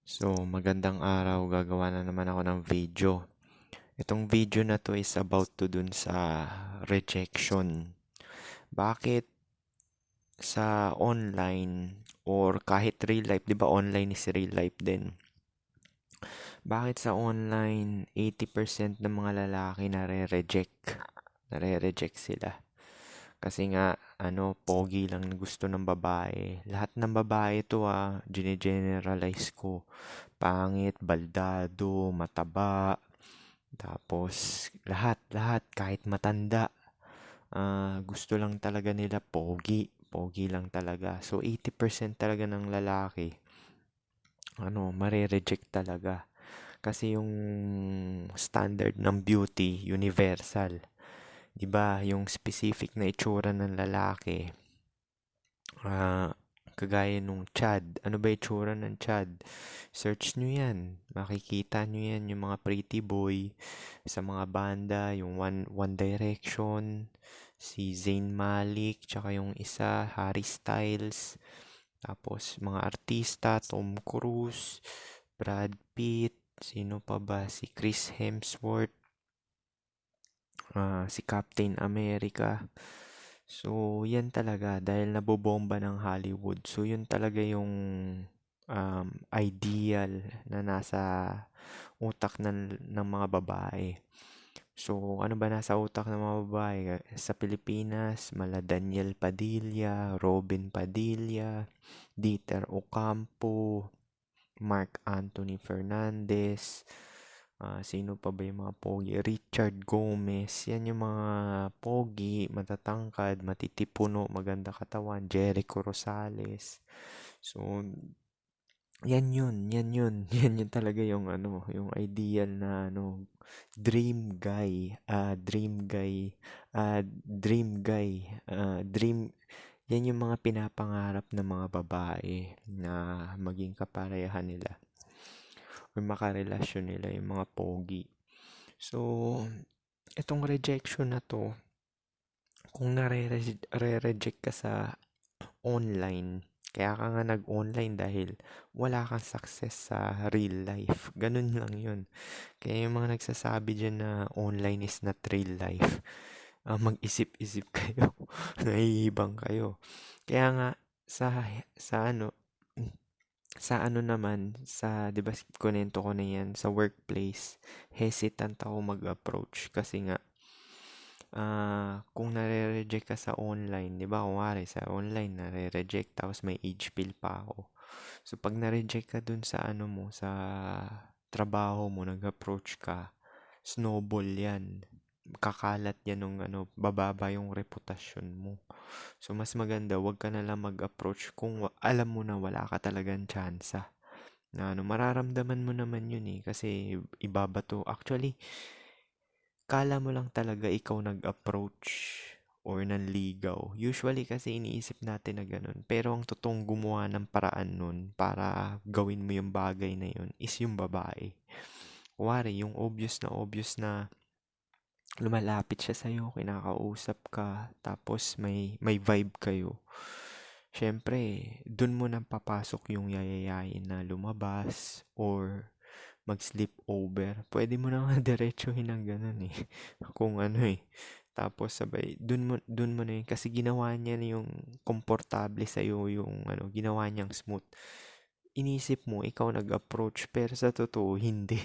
So, magandang araw. Gagawa na naman ako ng video. Itong video na to is about to dun sa rejection. Bakit sa online or kahit real life, di ba online is real life din? Bakit sa online, 80% ng mga lalaki nare-reject? Nare-reject sila. Kasi nga, pogi lang na gusto ng babae. Lahat ng babae to gine-generalize ko. Pangit, baldado, mataba, tapos lahat, lahat, kahit matanda, gusto lang talaga nila pogi. Pogi lang talaga. So, 80% talaga ng lalaki, mare-reject talaga. Kasi yung standard ng beauty, universal. 'Di ba? Yung specific na itsura ng lalaki, ah, kagaya nung Chad. Ano ba itsura ng Chad? Search nyo yan. Makikita nyo yan, yung mga pretty boy sa mga banda, yung One Direction, si Zayn Malik, tsaka yung isa, Harry Styles. Tapos, mga artista, Tom Cruise, Brad Pitt, sino pa ba? Si Chris Hemsworth, si Captain America. So, yan talaga dahil nabobomba ng Hollywood. So, yun talaga yung ideal na nasa utak ng mga babae. So, ano ba nasa utak ng mga babae? Sa Pilipinas, mala Daniel Padilla, Robin Padilla, Dieter Ocampo, Mark Anthony Fernandez, sino pa ba yung mga pogi? Richard Gomez. Yan yung mga pogi, matatangkad, matitipuno, maganda katawan. Jericho Rosales. So, yan yun, yan yun. Yan yun talaga yung yung ideal na dream guy, dream guy, dream guy, dream, yan yung mga pinapangarap ng mga babae na maging kaparehan nila or makarelasyon nila yung mga pogi. So, itong rejection na to, kung nare-reject ka sa online, kaya ka nga nag-online dahil wala kang success sa real life. Ganun lang yun. Kaya yung mga nagsasabi dyan na online is not real life, mag-isip-isip kayo. Nahihibang kayo. Kaya nga, sa, sa ano, sa naman, sa, di ba, kunento ko na yan, sa workplace, hesitant ako mag-approach kasi nga, kung nare-reject ka sa online, 'di ba? Kunwari sa online nare-reject tapos may age bill pa ako. So pag na-reject ka dun sa mo, sa trabaho mo, nag-approach ka, snowball 'yan. Kakalat 'yan ng bababa yung reputasyon mo. So mas maganda 'wag ka na lang mag-approach kung alam mo na wala ka talagang tsansa. Na mararamdaman mo naman yun kasi ibabato. Actually, kala mo lang talaga ikaw nag-approach or nanligaw. Usually kasi iniisip natin na ganun. Pero ang totoong gumawa ng paraan nun para gawin mo yung bagay na yun is yung babae. Kuwari, yung obvious na lumalapit siya sa'yo, kinakausap ka, tapos may vibe kayo. Siyempre, dun mo nang papasok yung yayayain na lumabas or mag-sleep over. Pwede mo naman diretsuhin ng ganun kung Tapos sabay, dun mo na yun. Kasi ginawa niya na yung komportable sa'yo, yung ginawa niyang smooth. Inisip mo, ikaw nag-approach, pero sa totoo, hindi.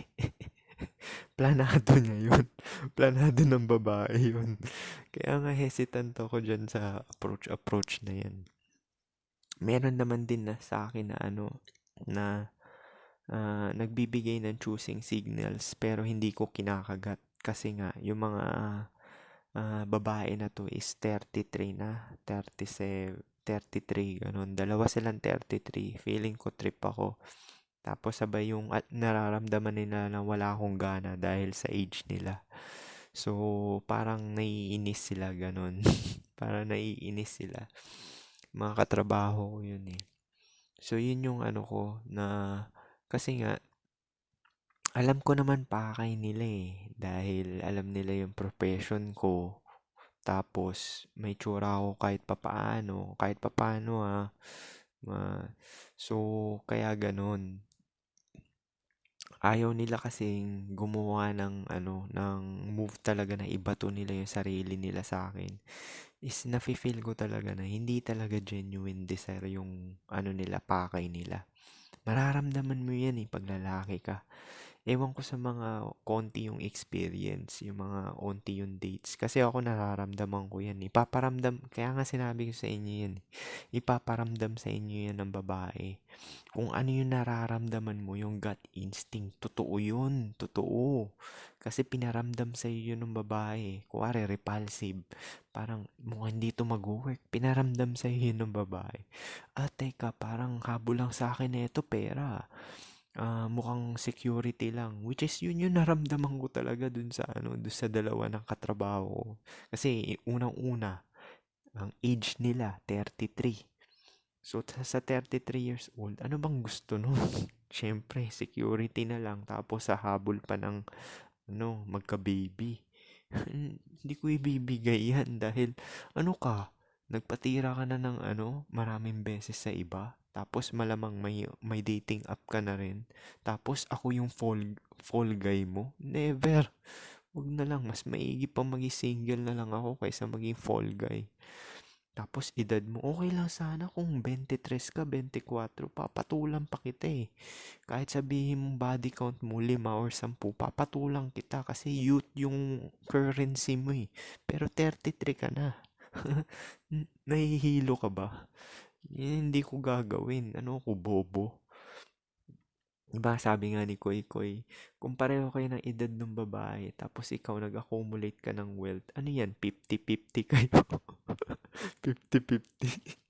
Planado niya yun. Planado ng babae yun. Kaya nga hesitant ako dyan sa approach na yan. Meron naman din na sa akin na na nagbibigay ng choosing signals pero hindi ko kinakagat kasi nga yung mga babae na to is 33 na, 37, 33 ganun. Dalawa silang 33. Feeling ko trip ako. Tapos sabay yung nararamdaman nila na wala akong gana dahil sa age nila. So, parang naiinis sila ganun. Parang naiinis sila. Mga katrabaho ko yun So, yun yung ko na kasi nga alam ko naman pakay nila dahil alam nila yung profession ko. Tapos may tsura ako kahit papaano so kaya ganun. ayaw nila kasing gumawa ng ano, ng move talaga na ibato nila yung sarili nila sa akin. Is nafe-feel ko talaga na hindi talaga genuine desire yung ano nila, pakay nila. Mararamdaman mo yan eh pag lalaki ka. Ewan ko sa mga konti yung experience, yung mga onti yung dates. Kasi ako nararamdaman ko yan. Ipaparamdam, kaya nga sinabi ko sa inyo yan. Ipaparamdam sa inyo yan ng babae. Kung ano yung nararamdaman mo, yung gut instinct, totoo yun. Totoo. Kasi pinaramdam sa iyo yun ng babae. Kuwari, repulsive. Parang mukhang hindi to mag-work. Pinaramdam sa iyo yun ng babae. Teka, parang habol lang sa akin na ito, pera. Mukhang security lang. Which is yun yung naramdaman ko talaga dun sa ano, dun sa dalawa ng katrabaho ko. Kasi unang-una, ang age nila, 33. So sa 33 years old, ano bang gusto nun? Siyempre, security na lang. Tapos sa habol pa ng ano, magka-baby. Hindi ko ibibigay yan dahil ano ka, nagpatira ka na ng ano, maraming beses sa iba. Tapos malamang may dating app ka na rin. Tapos ako yung fall guy mo. Never. Wag na lang. Mas maigi pa maging single na lang ako kaysa maging fall guy. Tapos edad mo, okay lang sana kung 23 ka, 24, papatulan pa kita eh. Kahit sabihin mong body count mo 5 or 10, papatulang kita kasi youth yung currency mo eh. Pero 33 ka na. Nahihilo ka ba? Hindi ko gagawin. Ano ako, bobo? Diba sabi nga ni Koy Koy, kung pareho kayo ng edad ng babae, tapos ikaw nag-accumulate ka ng wealth, ano yan, 50-50 kayo? 50-50.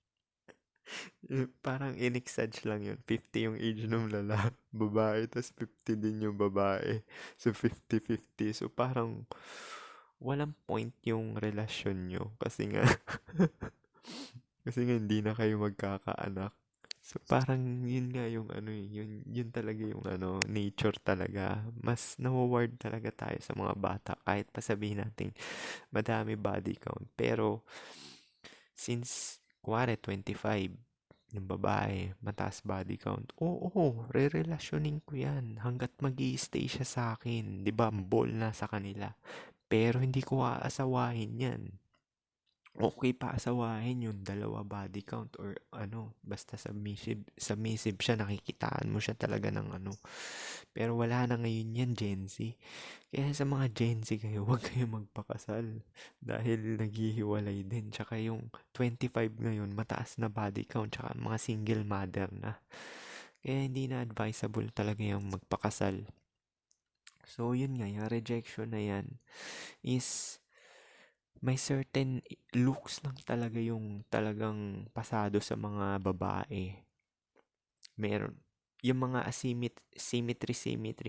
Parang in-exage lang yun. 50 yung age ng babae, tapos 50 din yung babae. So 50-50. So parang walang point yung relasyon nyo. Kasi nga, kasi nga hindi na kayo magkakaanak. So parang yun nga yung ano yun talaga yung ano, nature talaga. Mas nawaward talaga tayo sa mga bata kahit pa sabihin natin madami body count. Pero since kuwari 25 yung babae, mataas body count. Oo, re-relasyonin ko yan hanggat mag-i-stay siya sa akin. 'Di ba? Ball na sa kanila. Pero hindi ko aasawahin yan. Okay pa asawahin yung dalawa body count or ano, basta submissive siya, nakikitaan mo siya talaga ng ano. Pero wala na ngayon yan, Gen Z. Kaya sa mga Gen Z kayo, huwag kayo magpakasal dahil naghihiwalay din. Tsaka yung 25 ngayon, mataas na body count, tsaka mga single mother na. Kaya hindi na advisable talaga yung magpakasal. So yun nga, yung rejection na yan is may certain looks lang talaga yung talagang pasado sa mga babae. Meron. Yung mga symmetry,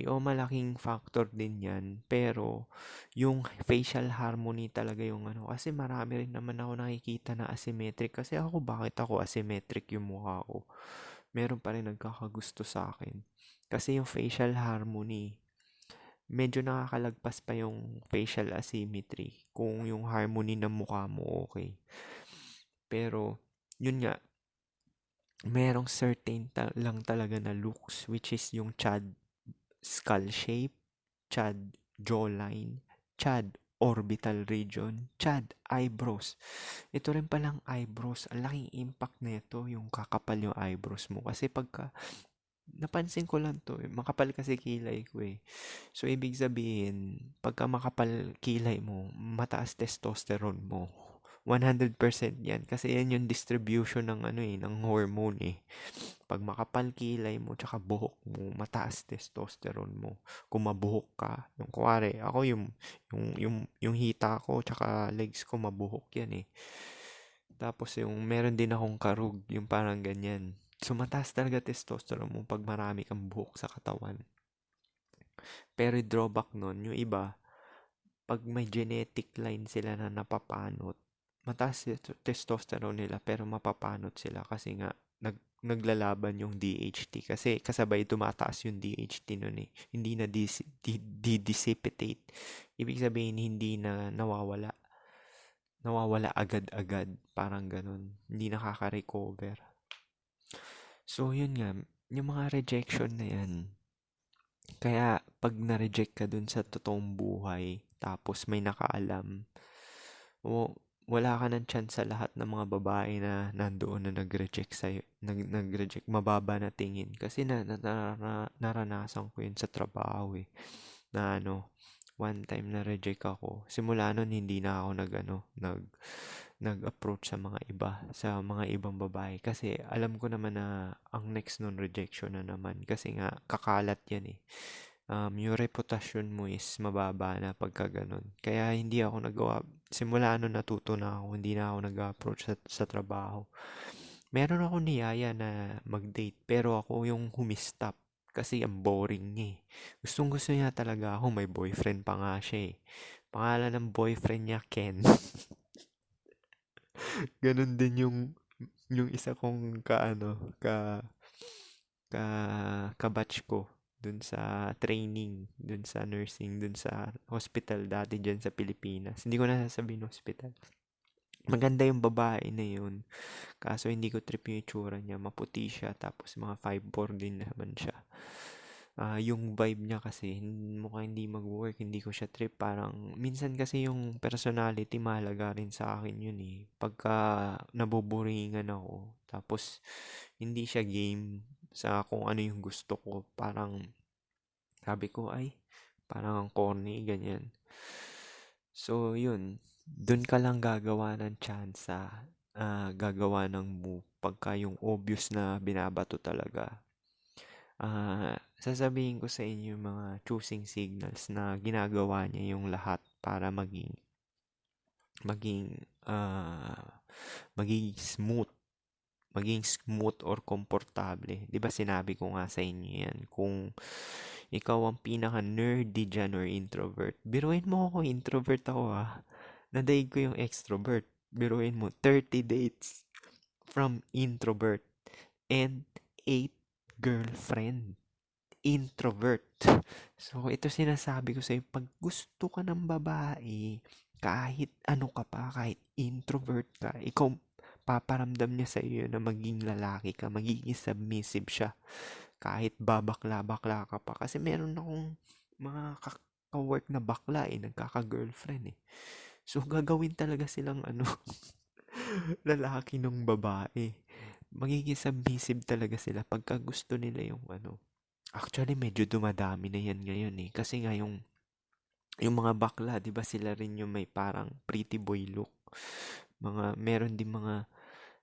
malaking factor din yan. Pero, yung facial harmony talaga yung ano. Kasi marami rin naman ako nakikita na asymmetric. Kasi ako, bakit ako asymmetric yung mukha ko? Meron pa rin nagkakagusto sa akin. Kasi yung facial harmony, medyo nakakalagpas pa yung facial asymmetry kung yung harmony ng mukha mo okay. Pero, yun nga, merong certain lang talaga na looks which is yung Chad skull shape, Chad jawline, Chad orbital region, Chad eyebrows. Ito rin palang eyebrows, ang laking impact nito yung kakapal yung eyebrows mo. Kasi pagka, napansin ko lang to, makapal kasi kilay ko eh. So, ibig sabihin, pagka makapal kilay mo, mataas testosterone mo. 100% yan. Kasi yan yung distribution ng ano eh, ng hormone eh. Pag makapal kilay mo, tsaka buhok mo, mataas testosterone mo. Kung mabuhok ka, yung kuwari, ako yung hita ko, tsaka legs ko mabuhok yan eh. Tapos yung meron din akong karug, yung parang ganyan. So mataas talaga testosterone mo pag marami kang buhok sa katawan. Pero yung drawback nun, yung iba, pag may genetic line sila na napapanot, mataas testosterone nila pero mapapanot sila kasi nga naglalaban yung DHT kasi kasabay tumataas yung DHT nun eh. Hindi na dissipate. Ibig sabihin hindi na nawawala. Nawawala agad-agad. Parang ganun. Hindi nakaka-recover. So yun nga, yung mga rejection na yan, Kaya pag na-reject ka dun sa totoong buhay, tapos may nakaalam, o wala ka ng chance sa lahat ng mga babae na nandoon na nag-reject sa'yo, nag-reject, mababa na tingin. Kasi naranasan ko yun sa trabaho eh, na one time na reject ako. Simula nun hindi na ako nag-approach sa mga iba, sa mga ibang babae. Kasi alam ko naman na ang next nun rejection na naman. Kasi nga kakalat yan eh. Yung reputasyon mo is mababa na pagka ganun. Kaya hindi ako nagawa. Simula nun natuto na ako, hindi na ako nag-approach sa trabaho. Meron ako niyaya na mag-date, pero ako yung humistop. Kasi ang boring niya eh. Gustong gusto niya talaga ako, may boyfriend pa nga siya eh. Pangalan ng boyfriend niya, Ken. Ganun din yung isa kong ka kabatch ko dun sa training, dun sa nursing, dun sa hospital dati dyan sa Pilipinas. Hindi ko na sasabihin hospital. Maganda yung babae na yun. Kaso hindi ko trip yung itsura niya. Maputi siya, tapos mga 5'4" din naman siya. Yung vibe niya kasi, mukhang hindi mag-work, hindi ko siya trip. Parang, minsan kasi yung personality, mahalaga rin sa akin yun eh. Pagka nabuburingan ako, tapos hindi siya game sa kung ano yung gusto ko. Parang, sabi ko, ay, parang ang corny, ganyan. So, yun. Dun ka lang gagawa ng tsansa, gagawa ng move pagka yung obvious na binabato talaga. Sasabihin ko sa inyo yung mga choosing signals na ginagawa niya yung lahat para maging ah, maging smooth, maging smooth or komportable. 'Di ba sinabi ko nga sa inyo yan, kung ikaw ang pinaka-nerdy dyan or introvert, biruin mo ako, introvert ako nadaig ko yung extrovert. Biruin mo, 30 dates from introvert and 8 girlfriend. Introvert. So, ito sinasabi ko sa'yo, pag gusto ka ng babae, kahit ano ka pa, kahit introvert ka, ikaw, paparamdam niya sa'yo na maging lalaki ka, magiging submissive siya. Kahit babakla-bakla ka pa. Kasi meron akong mga ka-work na bakla nagkaka-girlfriend eh. So, gagawin talaga silang lalaki ng babae. Magiging submissive talaga sila pagka gusto nila yung Actually, medyo dumadami na yan ngayon eh. Kasi nga yung mga bakla, di ba sila rin yung may parang pretty boy look. Meron din mga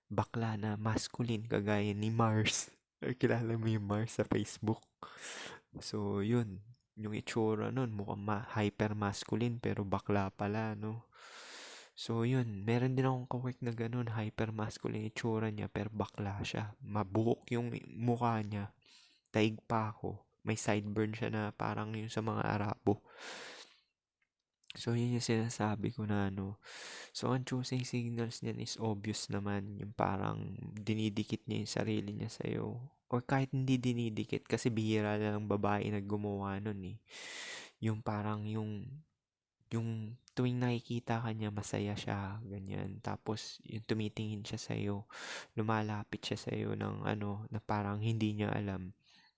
bakla na masculine kagaya ni Mars. Kilala mo yung Mars sa Facebook? So, yun. Yung itsura nun, mukhang hyper masculine pero bakla pala, no? So, yun. Meron din akong kawork na ganun, hyper masculine itsura niya pero bakla siya. Mabuhok yung mukha niya. Daig pa ako. May sideburn siya na parang yung sa mga Arabo. So, yun yung sinasabi ko na So, ang choosing signals niyan is obvious naman. Yung parang dinidikit niya yung sarili niya sa'yo. Or kahit hindi dinidikit, kasi bihira na lang babae na gumawa nun eh. Yung parang yung tuwing nakikita ka niya, masaya siya, ganyan. Tapos, yung tumitingin siya sa'yo, lumalapit siya sa'yo ng na parang hindi niya alam.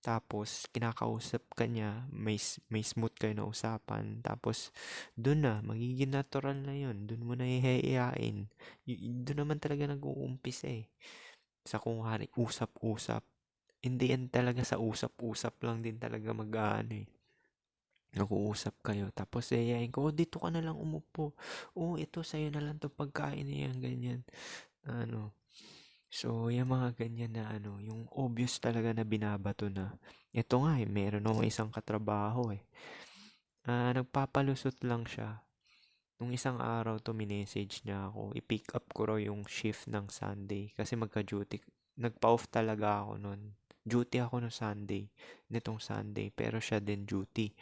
Tapos, kinakausap ka niya, may smooth kayo na usapan. Tapos, dun na, magiging natural na yun. Dun mo na ihayain. Dun naman talaga nag-uumpisa eh. Sa kung hari, usap-usap. Hindi yan talaga sa usap-usap lang din talaga mag-ano eh. Nag-uusap kayo. Tapos, yayain ko, dito ka na lang umupo. Ito, sa'yo na lang to pagkain na yan, ganyan. Ano, So, yung mga ganyan na yung obvious talaga na binabato na. Ito nga meron akong isang katrabaho eh. Nagpapalusot lang siya. Nung isang araw to minessage niya ako, i-pick up ko raw yung shift ng Sunday kasi magka-duty. Nagpa-off talaga ako nun. Duty ako no Sunday, nitong Sunday, pero siya din duty.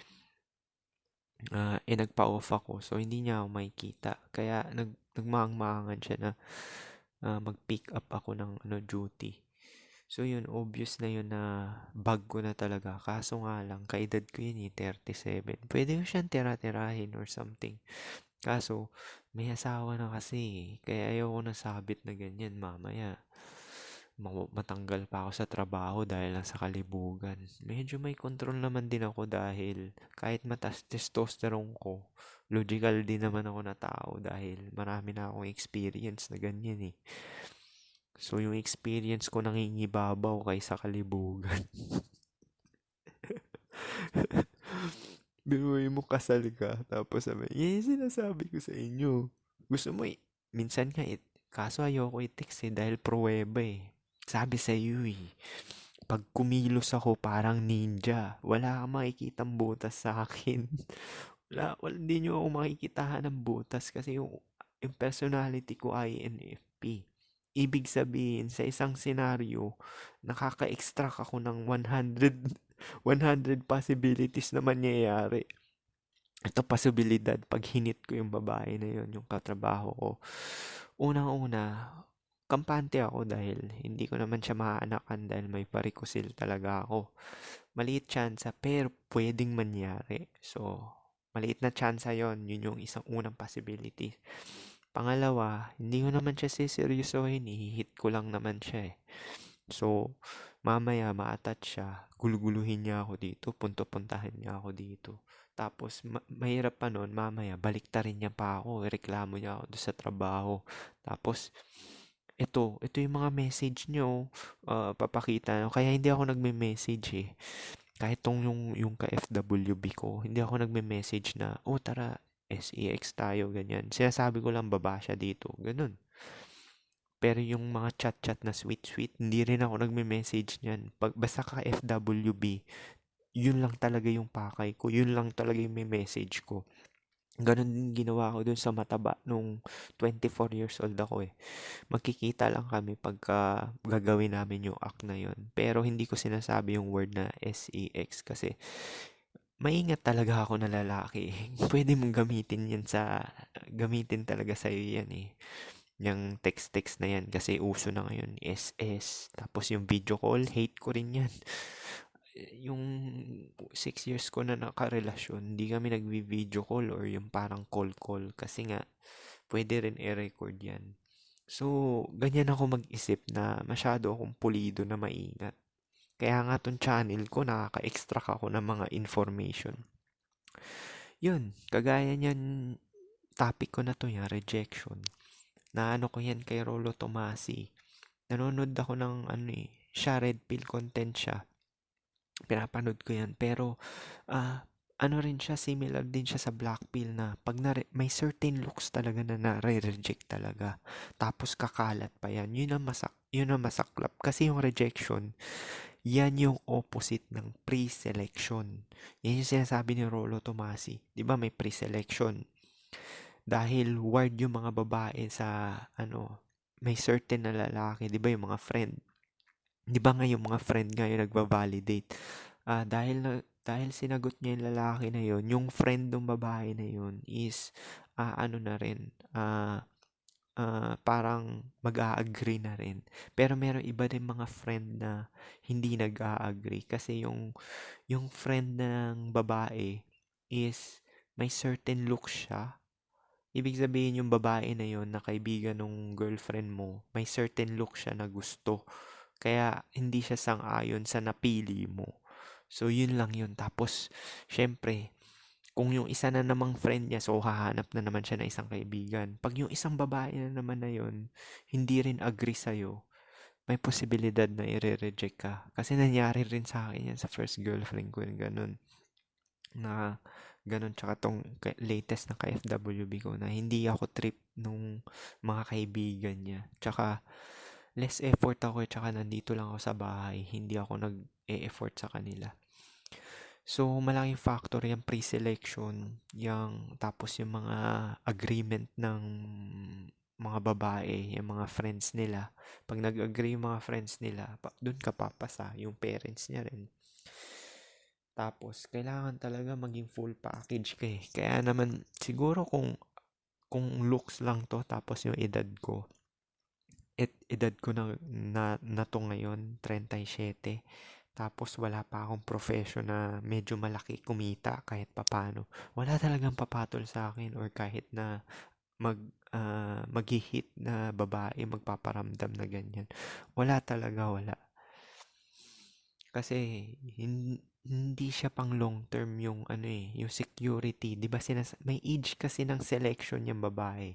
Nagpa-off ako, so hindi niya ako makikita. Kaya nagmaang-maangan siya na mag-pick up ako ng duty. So yun, obvious na yun na bag ko na talaga. Kaso nga lang, kaedad ko yun 37. Pwede ko siyang tira-tirahin or something. Kaso, may asawa na kasi Kaya ayoko na sabit na ganyan mamaya. matanggal pa ako sa trabaho dahil lang sa kalibugan. Medyo may control naman din ako dahil kahit mataas testosterone ko, logical din naman ako na tao dahil marami na akong experience na ganyan eh. So yung experience ko nangingibabaw kaysa kalibugan. Biruin mo kasal ka, tapos sabi, yan yung sinasabi ko sa inyo. Gusto mo minsan nga kaso ayoko i-text dahil pruweba eh. Sabi sa iyo pag kumilos ako parang ninja, wala kang makikitang butas sa akin. Wala, hindi nyo ako makikitahan ng butas kasi yung personality ko INFP. Ibig sabihin, sa isang senaryo, nakaka-extract ako ng 100 possibilities na mangyayari. Ito posibilidad pag hinit ko yung babae na yon, yung katrabaho ko. Unang-una, kampante ako dahil hindi ko naman siya maaanakan dahil may parikosil talaga ako. Maliit tsansa pero pwedeng mangyari. So, maliit na tsansa yon, yun yung isang unang possibility. Pangalawa, hindi ko naman siya siseryosohin, ihihit ko lang naman siya eh. So, mamaya ma-attach siya, guluguluhin niya ako dito, punto-puntahan niya ako dito. Tapos, mahirap pa nun, mamaya, baliktarin niya pa ako, reklamo niya ako doon sa trabaho. Tapos, ito yung mga message niyo, papakita. Kaya hindi ako nagme-message eh. Kahit yung ka-FWB ko, hindi ako nagme-message na, oh tara, SEX tayo, ganyan. Sinasabi ko lang, baba siya dito, ganun. Pero yung mga chat-chat na sweet-sweet, hindi rin ako nagme-message niyan. Basta ka FWB, yun lang talaga yung pakay ko. Yun lang talaga yung may message ko. Ganon din ginawa ko dun sa mataba nung 24 years old ako eh. Magkikita lang kami pagka gagawin namin yung act na yun. Pero hindi ko sinasabi yung word na SEX kasi maingat talaga ako na lalaki. Pwede mong gamitin talaga sa'yo yan eh. Yung text-text na yan kasi uso na ngayon, SS. Tapos yung video call, hate ko rin yan. Yung 6 years ko na nakarelasyon, hindi kami nagvi-video call or yung parang call-call kasi nga, pwede rin i-record yan. So, ganyan ako mag-isip na masyado akong pulido na maingat. Kaya nga tong channel ko, nakaka-extract ako ng mga information. Yun, kagaya niyan, topic ko na to yan, rejection. Naano ko yan kay Rolo Tomasi. Nanonood ako ng siya red pill content siya. Pinapanood ko yan. Pero, ano rin siya, similar din siya sa black pill na pag may certain looks talaga na nare-reject talaga. Tapos kakalat pa yan. Yun ang masaklap. Kasi yung rejection, yan yung opposite ng pre-selection. Yan yung sinasabi ni Rolo Tomasi. Di ba may pre-selection? Dahil wired yung mga babae sa may certain na lalaki, 'di ba yung mga friend? 'Di ba nga yung mga friend nga yung nagva-validate. Dahil sinagot niya yung lalaki na yon, yung friend ng babae na yon is na rin parang mag-a-agree na rin. Pero meron iba din mga friend na hindi nag-a-agree kasi yung friend ng babae is may certain look siya. Ibig sabihin yung babae na yon na kaibigan ng girlfriend mo, may certain look siya na gusto. Kaya hindi siya sang-ayon sa napili mo. So yun lang yun. Tapos, syempre, kung yung isa na namang friend niya, so hahanap na naman siya ng isang kaibigan. Pag yung isang babae na naman na yon hindi rin agree sa'yo, may posibilidad na i-reject ka. Kasi nangyari rin sa akin yan sa first girlfriend ko, ganun. Na ganun, tsaka tong latest na ka-FWB ko na hindi ako trip nung mga kaibigan niya. Tsaka less effort ako tsaka nandito lang ako sa bahay. Hindi ako nag-e-effort sa kanila. So, malaking factor yung pre-selection, tapos yung mga agreement ng mga babae, yung mga friends nila. Pag nag-agree yung mga friends nila, dun ka papasa, yung parents niya rin. Tapos, kailangan talaga maging full package ka eh. Kaya naman, siguro kung looks lang to, tapos yung edad ko, edad ko na to ngayon, 37. Tapos wala pa akong profession na medyo malaki kumita kahit papano. Wala talagang papatol sa akin or kahit na mag-hit na babae magpaparamdam na ganyan. Wala talaga, wala. Kasi hindi siya pang long term yung yung security, 'di ba may age kasi ng selection yung babae.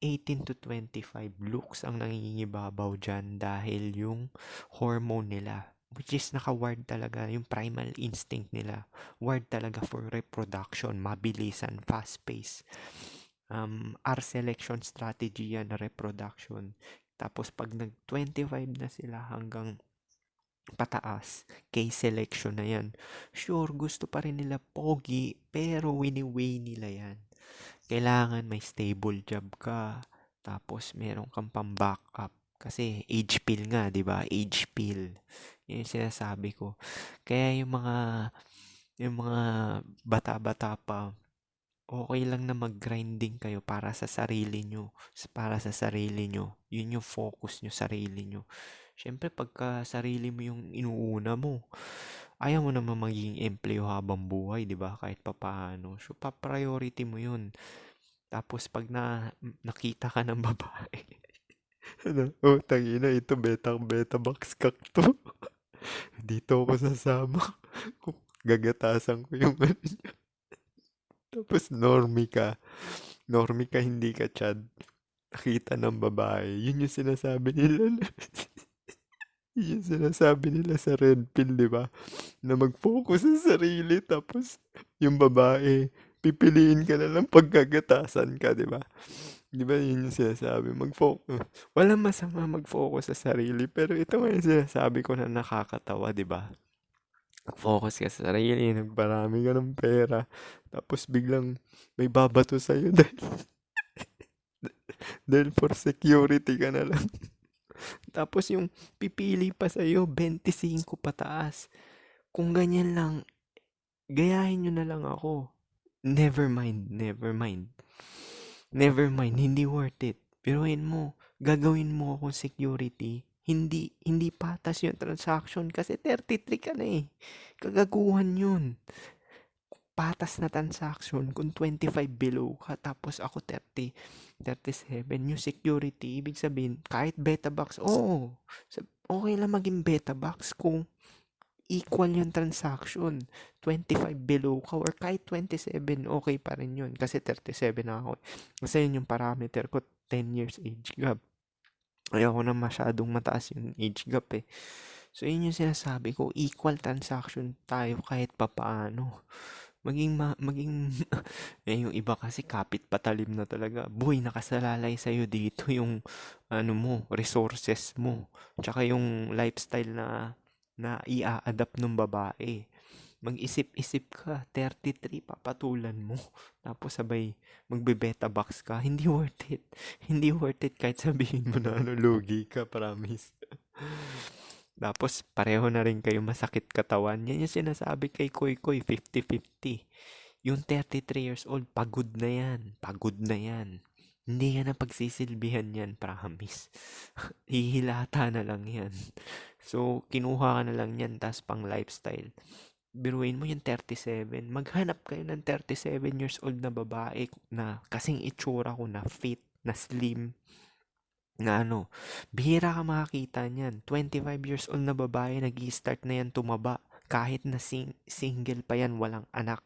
18 to 25 looks ang nangingibabaw diyan dahil yung hormone nila, which is naka-wired talaga yung primal instinct nila. Wired talaga for reproduction, mabilisan, fast pace. Our selection strategy yan na reproduction. Tapos pag nag 25 na sila hanggang pataas, case selection na yan. Sure, gusto pa rin nila pogi, pero wini-weigh nila yan. Kailangan may stable job ka, tapos meron kang pang-backup. Kasi age pill nga, di ba? Age pill. Yun yung sinasabi ko. Kaya yung mga bata-bata pa, okay lang na mag-grinding kayo para sa sarili nyo. Para sa sarili nyo. Yun yung focus nyo, sarili nyo. Siyempre, pagka sarili mo yung inuuna mo, ayaw mo naman maging empleo habang buhay, di ba? Kahit papaano. So, pa-priority mo yun. Tapos, pag nakita ka ng babae, oh, tangina, ito, beta box kak to. Dito ako sasama. Gagatasan ko yung Tapos, normie ka, hindi ka chad. Nakita ng babae. Yun yung sinasabi nila. Yun yung sinasabi nila sa red pill, di ba? Na mag-focus sa sarili, tapos yung babae, pipiliin ka na lang pagkagatasan ka, di ba? Di ba yun yung sinasabi? Mag-focus. Walang masama mag-focus sa sarili, pero ito nga yung sinasabi ko na nakakatawa, di ba? Mag-focus ka sa sarili, nagparami ka ng pera, tapos biglang may babato sa'yo dahil for security ka na lang. Tapos yung pipili pa sa'yo, 25 pataas. Kung ganyan lang, gayahin nyo na lang ako. Never mind, never mind. Never mind, hindi worth it. Piruin mo, gagawin mo akong security. Hindi patas yung transaction kasi 33 ka na eh. Kagaguhan yun. Patas na transaction kung 25 below ka tapos ako 30, 37. Yung security, ibig sabihin, kahit beta box, oo. Okay lang maging beta box kung equal yung transaction. 25 below ka or kahit 27, okay pa rin yun. Kasi 37 na ako. Kasi yun yung parameter ko, 10 years age gap. Ayoko na masyadong mataas yung age gap eh. So, yun yung sinasabi ko, equal transaction tayo kahit papaano. Maging yung iba kasi kapit patalim na talaga. Boy, nakasalalay sa'yo dito yung resources mo. Tsaka yung lifestyle na i-adapt ng babae. Mag-isip-isip ka, 33 papatulan mo. Tapos sabay magbe-beta box ka. Hindi worth it. Hindi worth it kahit sabihin mo na lugi ka, promise. Tapos pareho na rin kayo masakit katawan. Yan yung sinasabi kay Koy Koy, 50-50. Yung 33 years old, pagod na yan. Pagod na yan. Hindi yan na pagsisilbihan yan, promise. Hihilata na lang yan. So, kinuha ka na lang yan, tas pang lifestyle. Biruin mo yung 37. Maghanap kayo ng 37 years old na babae na kasing itsura ko, na fit, na slim, na bihira ka makakita niyan. 25 years old na babae, nag-i-start na yan tumaba. Kahit na single pa yan, walang anak.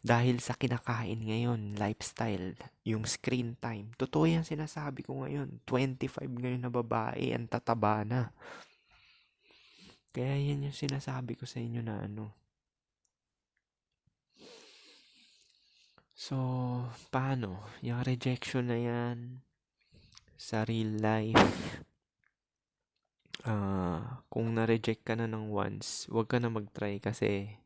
Dahil sa kinakain ngayon, lifestyle, yung screen time. Totoo yan sinasabi ko ngayon. 25 ngayon na babae, ang tataba na. Kaya yan yung sinasabi ko sa inyo na So, paano? Yung rejection na yan sa real life, kung na-reject ka na ng once, huwag ka na mag-try kasi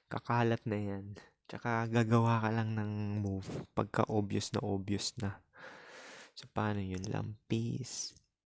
kakalat na yan. Tsaka gagawa ka lang ng move pagka obvious na obvious na. So, paano yun lang? Peace.